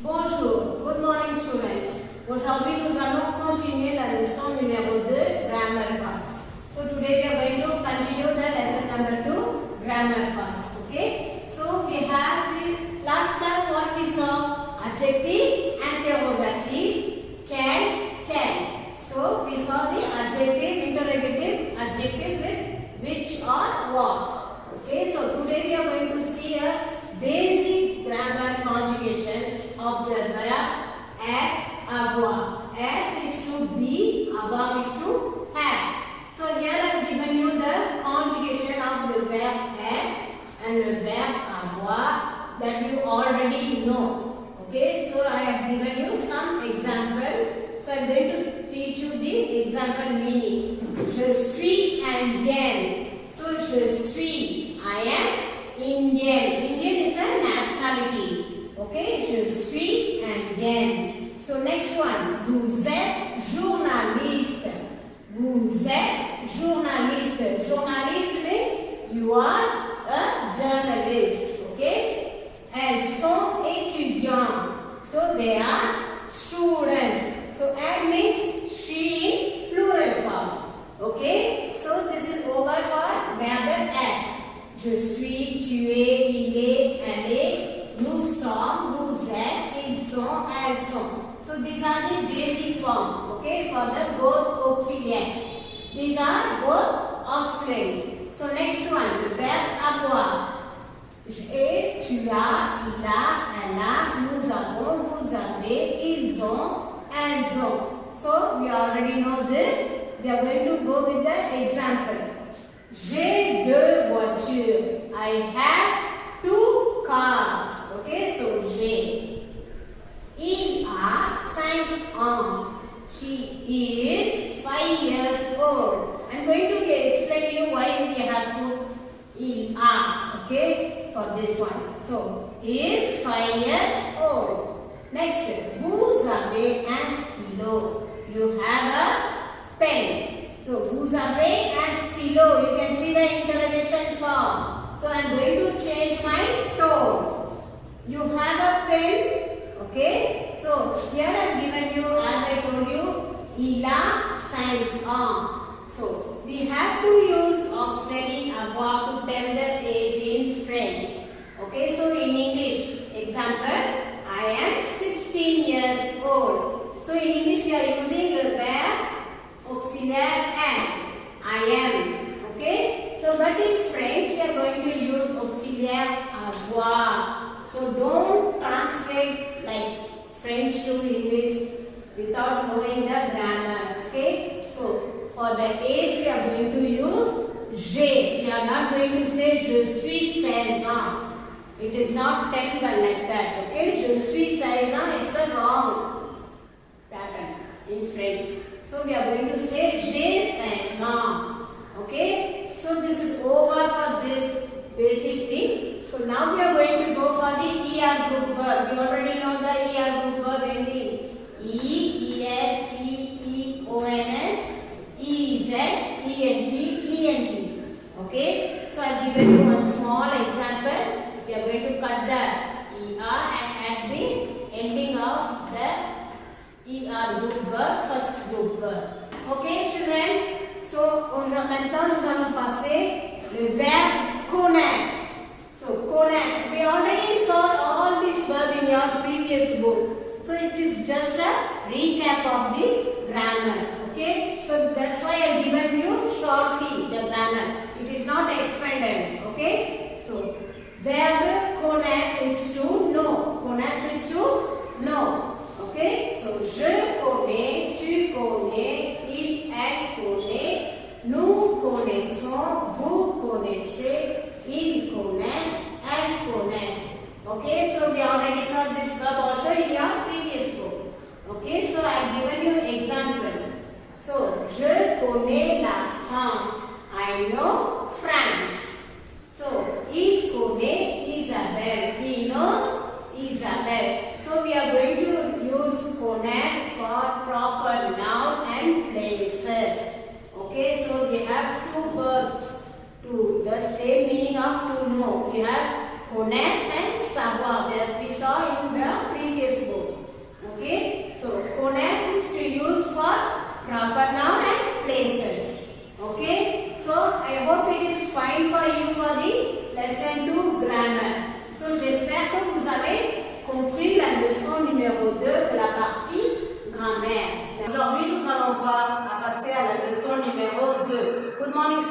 Bonjour, good morning students. Aujourd'hui nous allons continuer la leçon numéro 2, grammar parts. So today we are going to continue the lesson number 2, grammar parts. Okay? So we have the last class what we saw, adjective, interrogative, can. So we saw the adjective, interrogative, adjective with which or what. Okay? So today we are going to see a basic grammar conjugation of the verb être, avoir. Être is to be, avoir is to have. So here I have given you the conjugation of the verb être and the verb avoir that you already know. Okay, so I have given you some example. So I am going to teach you the example meaning. Je suis indienne. So je suis, I am Indian. Indian is a nationality. Okay, je suis indienne. So next one, vous êtes journaliste. Vous êtes journaliste. Journalist means you are a journalist. Okay, elles sont étudiants. So they are students. So elles means she in plural form. Okay, so this is over for verb être. Je suis, tu es, il est, elle est, nous sommes, vous êtes, ils sont, elles sont. So these are the basic form, okay, for the both auxiliary. These are both auxiliary. So next one, the verb avoir. Et, tu as, il a, elle a, nous avons, vous avez, ils ont, elles ont. So we already know this. We are going to go with the example. J'ai deux voitures. I have two cars. Okay, so j'ai. Il a 5 ans. She is 5 years old. I am going to explain you why we have to il a. Okay, for this one. So, he is 5 years old. Next, vous avez un stylo. You have a pen. So, vous avez un stylo. You can see the interrogation form. So, I am going to change my tone. You have a pen. Okay. So, here I have given you, as I told you, il a 5 ans. So, we have to use auxiliary avoir to tell the age in French. Okay. So, in English, example, I am 16 years old. So, in English, we are using the verb auxiliary am. I am. Okay. So, but in French, we are going to use auxiliary avoir. So, don't translate like French to English without knowing the grammar. Okay. So, for the age, we are going to use j'ai. We are not going to say je suis 16 ans. It is not technical like that. Okay. Je suis 16 ans. It's a wrong pattern in French. So, we are going to say j'ai 16 ans. Okay. So, this is over for this basic thing. So, now we are going to go for the ER group verb. We already know the ER group verb ending. E, ES, E, EONS, EZ, ENT, ENT. Okay. So, I have given you one small example. We are going to cut the ER and at the ending of the ER group verb, first group verb. Okay, children. So, maintenant nous allons passer le verbe connaître. So, connaître. We already saw all this verb in your previous book. So, it is just a recap of the grammar. Okay. So, that's why I have given you shortly the grammar. It is not expanded. Okay. So, verb connaître is to know. Connaître is to know. Okay. So, je connais, tu connais, il, elle connaît, nous connaissons, vous connaissez, ils connaissent, elles connaissent. Okay, so we already saw this verb also in your previous book. Okay, so I have given you example. So, je connais la France. I know France. So, il connaît Isabelle. He knows Isabelle. So, we are going to use connaître for proper noun and places. Okay, so we have two verbs to the same meaning of to know. We have connaître and savoir that we saw in the previous book.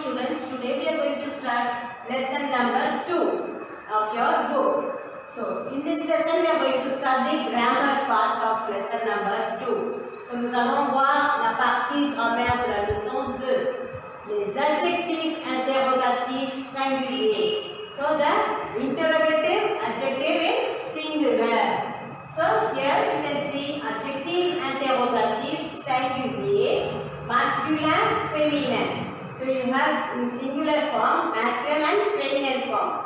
students, today we are going to start lesson number 2 of your book. So in this lesson we are going to start the grammar parts of lesson number 2. So nous allons voir la partie grammaire de la leçon 2. Les adjectifs interrogatifs singuliers. So the interrogative adjective is singular. So here you can see adjective interrogative singulier, masculin, féminin. So you have in singular form, masculine and feminine form.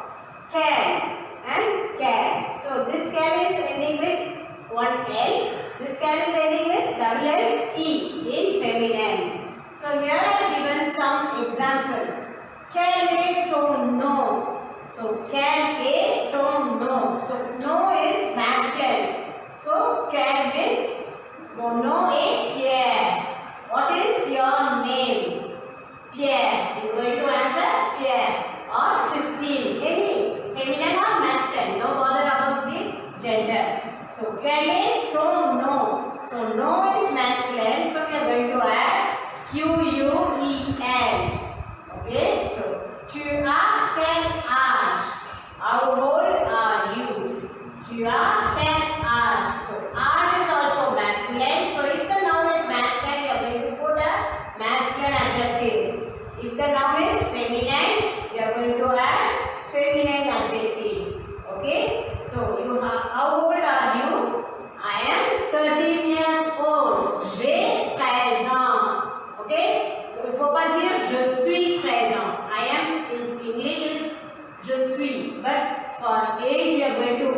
Can and can. So this can is ending with one L. This can is ending with double L E in feminine. So here I have given some example. Quel est ton nom? So quel est ton nom? So nom is masculine. So quel means mon nom est Pierre. What is your name? Pierre. Is going to answer Pierre or Christine. Any feminine or masculine. No bother about the gender. So quel est ton nom? So nom is masculine. So we are going to add Q-U-E-N. Okay. So tu as quel âge? How old are you? Tu as quel âge? So âge is also masculine. So if the noun is masculine, we are going to put a masculine adjective. If the noun is feminine, we are going to add feminine adjective. Okay. So you have, how old are you? I am 13 years old. J'ai 13 ans. Okay. So il ne faut pas dire je suis 13 ans. I am in English is je suis. But for age we are going to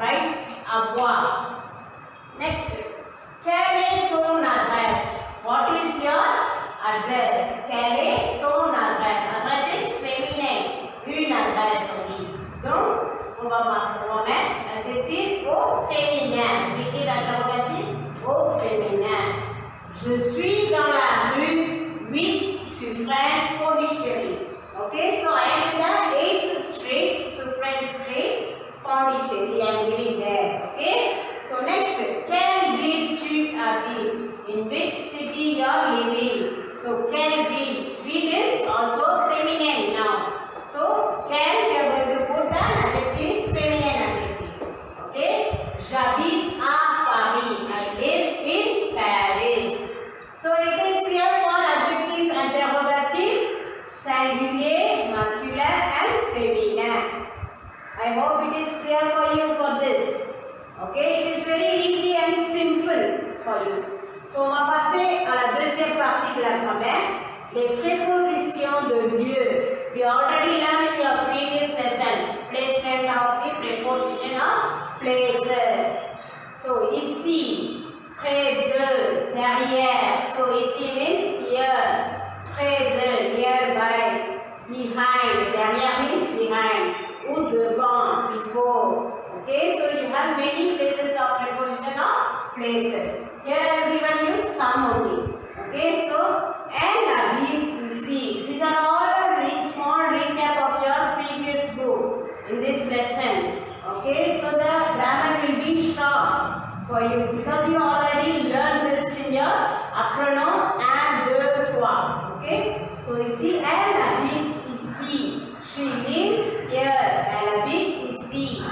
write avoir. Next. Quelle est ton adresse? What is your address? Quelle est ton adresse? Adresse is féminin. Une adresse on dit. Donc, on va mettre adjectif au féminin. Adjectif interrogatif au féminin. Je suis dans la rue 8 Suffren Pondicherry. Okay, so I am in the 8th street, Suffren Street, Pondicherry. I am living there. Okay, so next, quelle ville tu habites? In which city you are living? So quelle ville? Ville is also feminine now. So quelle we are going to put an adjective, feminine adjective. Okay, j'habite à Paris. I live in Paris. So it is clear for adjective interrogative, singulier, masculin and féminin. I hope it is clear for you for this. Okay, it is very easy and simple for you. So on va passer à la deuxième partie de la grammaire, les prépositions de lieu. We already learned in your previous lesson, placement of the preposition of places. So ici, près de, derrière. So ici means here. Près de, nearby. Behind, derrière means behind. Ou devant, before. Okay, so you have many places of preposition of places. Here I have given you some only. Okay, so and habite ici. These are all a small recap of your previous book in this lesson. Okay, so the grammar will be short for you because you already learned this in your apprenant and deux, trois. Okay, so ici elle habite ici. She lives here. Elle habite ici.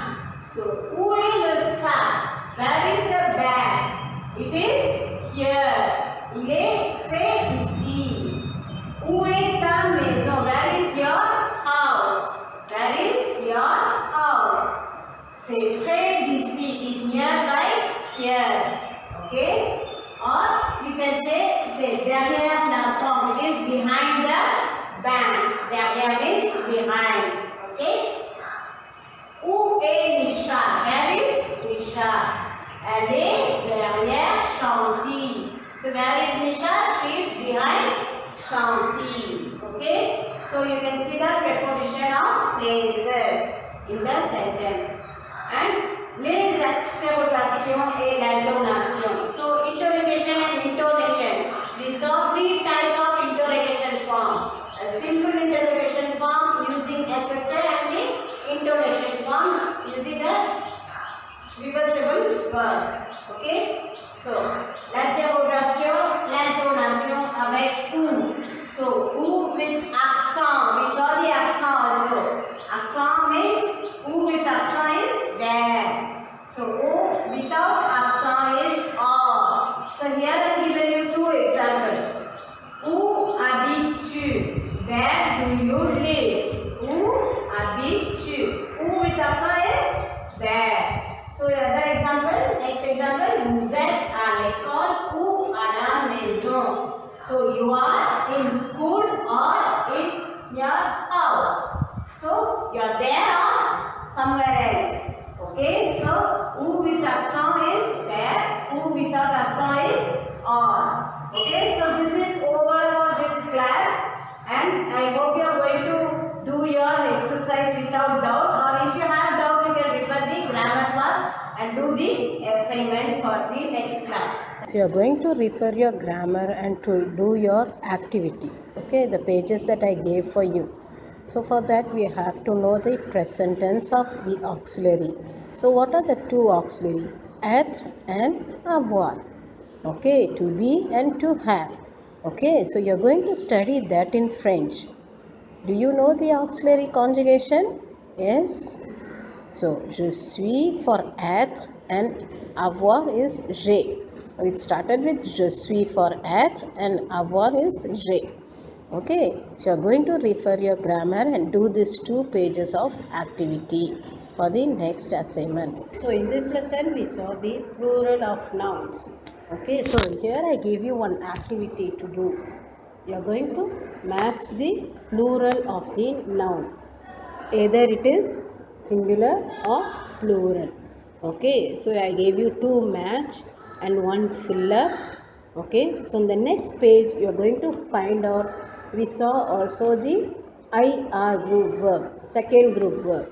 So où est le sac? Where is the bag? It is here. Il est, c'est ici. Où est ta maison? Where is your house? Where is your house? C'est près d'ici. It is nearby here. Okay? Or you can say, c'est derrière la porte. It is behind the bank. Derrière means behind. Okay? Où est Nisha? Where is Nisha? Elle est derrière Chantilly. So where is Nisha? She is behind Chantilly. Okay? So you can see the preposition of places in the sentence. And les interrogations et l'intonation. So interrogation and intonation. We saw 3 types of interrogation form. A simple interrogation form using etc. and the intonation form using the reversible verb. Okay? So, l'interrogation, l'intonation avec où. So, où with So you are going to refer your grammar and to do your activity. Okay, the pages that I gave for you. So for that we have to know the present tense of the auxiliary. So what are the two auxiliary? Être and avoir. Okay, to be and to have. Okay, so you're going to study that in French. Do you know the auxiliary conjugation? Yes. So, je suis for être and avoir is j'ai. It started with je suis for être and avoir is j'ai. Okay, so you are going to refer your grammar and do these 2 pages of activity for the next assignment. So, in this lesson, we saw the plural of nouns. Okay, so here I gave you one activity to do. You are going to match the plural of the noun. Either it is singular or plural. Okay, so I gave you 2 match and 1 fill up. Okay, so on the next page you are going to find out, we saw also the IR group verb, second group verb.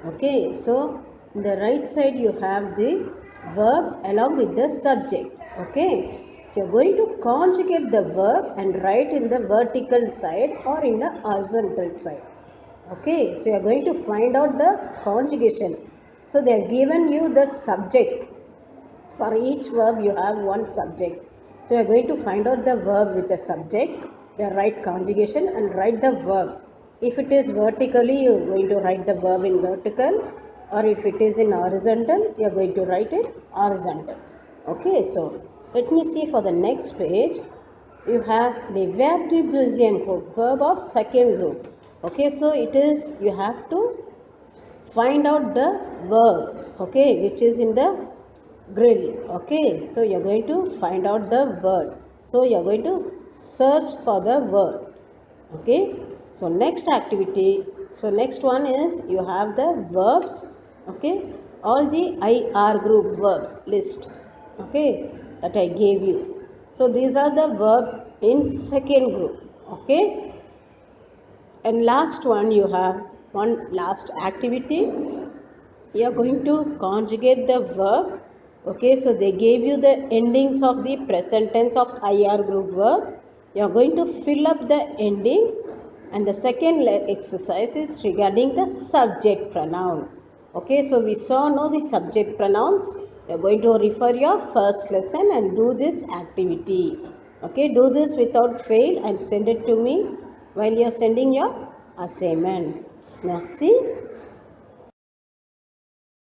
Okay, so in the right side you have the verb along with the subject. Okay, so you're going to conjugate the verb and write in the vertical side or in the horizontal side. Okay, so you are going to find out the conjugation. So they have given you the subject. For each verb you have one subject. So you are going to find out the verb with the subject, the right conjugation and write the verb. If it is vertically, you are going to write the verb in vertical, or if it is in horizontal, you are going to write it horizontal. Okay, so let me see for the next page. You have the verb du deuxième group, verb of second group. Okay, so it is, you have to find out the verb, okay, which is in the grill. Okay, so you're going to find out the word. So you're going to search for the word. Okay, so next activity, so next one is you have the verbs. Okay, all the IR group verbs list. Okay, that I gave you. So these are the verb in second group. Okay, and last one, you have one last activity. You are going to conjugate the verb. Okay, so they gave you the endings of the present tense of IR group verb. You are going to fill up the ending, and the second exercise is regarding the subject pronoun. Okay, so we saw now the subject pronouns. You are going to refer your first lesson and do this activity. Okay, do this without fail and send it to me while you are sending your assignment. Merci.